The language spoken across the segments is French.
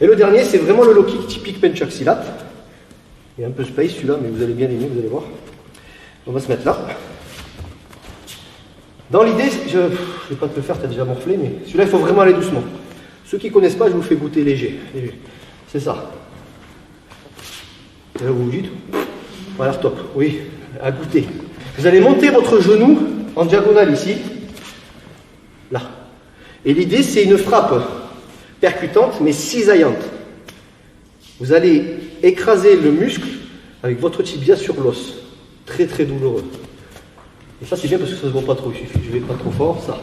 Et le dernier, c'est vraiment le low kick typique Penchak Silat. Il est un peu space celui-là, mais vous allez bien aimer, vous allez voir. On va se mettre là. Dans l'idée, je ne vais pas te le faire, tu as déjà morflé, mais celui-là, il faut vraiment aller doucement. Ceux qui ne connaissent pas, je vous fais goûter léger. C'est ça. Et là, vous vous dites, voilà, top. Oui, à goûter. Vous allez monter votre genou en diagonale ici. Là. Et l'idée, c'est une frappe percutante, mais cisaillante. Vous allez écraser le muscle avec votre tibia sur l'os. Très très douloureux. Et ça c'est bien parce que ça ne se voit pas trop, il suffit, je vais pas trop fort, ça.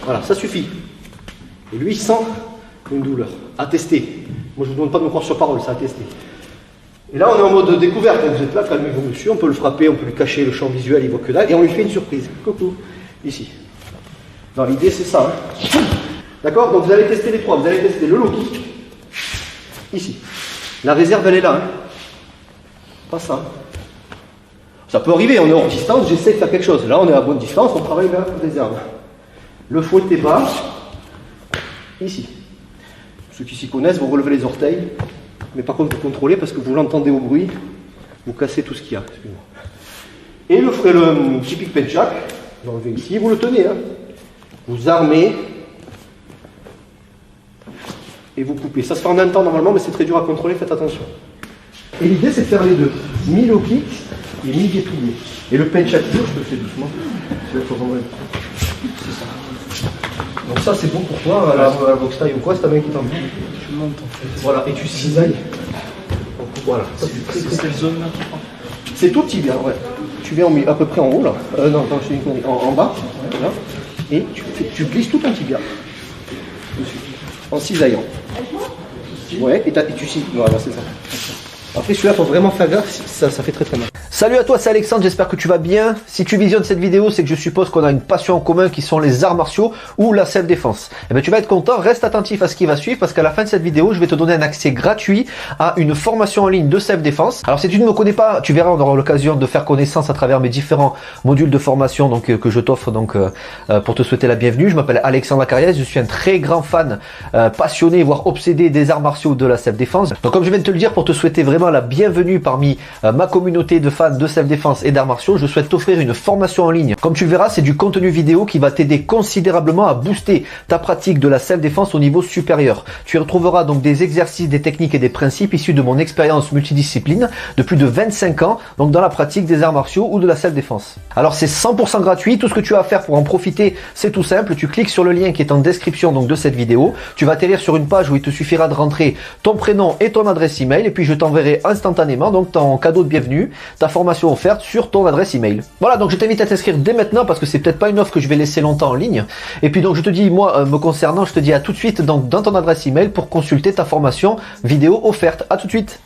Voilà, ça suffit. Et lui il sent une douleur. À tester. Moi je ne vous demande pas de me croire sur parole, c'est à tester. Et là on est en mode découverte, donc vous êtes là, calmez-vous monsieur, on peut le frapper, on peut lui cacher le champ visuel, il voit que dalle, et on lui fait une surprise. Coucou, ici. Dans l'idée c'est ça. Hein. D'accord? Donc vous allez tester les trois, vous allez tester le low kick. Ici. La réserve elle est là. Hein. Pas ça. Ça peut arriver, on est hors distance, j'essaie de faire quelque chose. Là, on est à bonne distance, on travaille la réserve. Le fouet est bas, ici. Ceux qui s'y connaissent, vous relevez les orteils, mais par contre, vous contrôlez parce que vous l'entendez au bruit, vous cassez tout ce qu'il y a. Et le typique Penchak, vous l'enlevez ici, vous le tenez. Hein. Vous armez et vous coupez. Ça se fait en un temps normalement, mais c'est très dur à contrôler, faites attention. Et l'idée, c'est de faire les deux. Mi-low kick et mi-déplié. Et le Penchak, je le fais doucement. C'est ça. Donc ça, c'est bon pour toi, à la boxe taille ou quoi, c'est ta main qui t'en vient. Tu montes en fait. Voilà, et tu cisailles. Voilà. C'est cette zone-là qui prend. C'est tout petit bien, ouais. Tu viens à peu près en haut, là. Non, attends, je suis en bas. Là. Et tu glisses tout ton tibia. Dessus. En cisaillant. Ouais, et tu cises. Voilà, c'est ça. Après celui-là, il faut vraiment faire gaffe, ça fait très très mal. Salut à toi, c'est Alexandre, j'espère que tu vas bien. Si tu visionnes cette vidéo, c'est que je suppose qu'on a une passion en commun qui sont les arts martiaux ou la self-défense. Eh bien, tu vas être content, reste attentif à ce qui va suivre parce qu'à la fin de cette vidéo, je vais te donner un accès gratuit à une formation en ligne de self-défense. Alors, si tu ne me connais pas, tu verras, on aura l'occasion de faire connaissance à travers mes différents modules de formation que je t'offre pour te souhaiter la bienvenue. Je m'appelle Alexandre Acariès, je suis un très grand fan, passionné, voire obsédé des arts martiaux de la self-défense. Donc, comme je viens de te le dire, pour te souhaiter vraiment la bienvenue parmi ma communauté de fans de self-défense et d'arts martiaux, je souhaite t'offrir une formation en ligne. Comme tu le verras, c'est du contenu vidéo qui va t'aider considérablement à booster ta pratique de la self-défense au niveau supérieur. Tu y retrouveras donc des exercices, des techniques et des principes issus de mon expérience multidiscipline de plus de 25 ans, donc dans la pratique des arts martiaux ou de la self-défense. Alors c'est 100% gratuit, tout ce que tu as à faire pour en profiter, c'est tout simple, tu cliques sur le lien qui est en description donc de cette vidéo, tu vas atterrir sur une page où il te suffira de rentrer ton prénom et ton adresse email et puis je t'enverrai instantanément donc ton cadeau de bienvenue, ta formation offerte sur ton adresse email. Voilà, donc je t'invite à t'inscrire dès maintenant parce que c'est peut-être pas une offre que je vais laisser longtemps en ligne. Et puis donc je te dis, moi me concernant, je te dis à tout de suite donc dans ton adresse email pour consulter ta formation vidéo offerte. À tout de suite.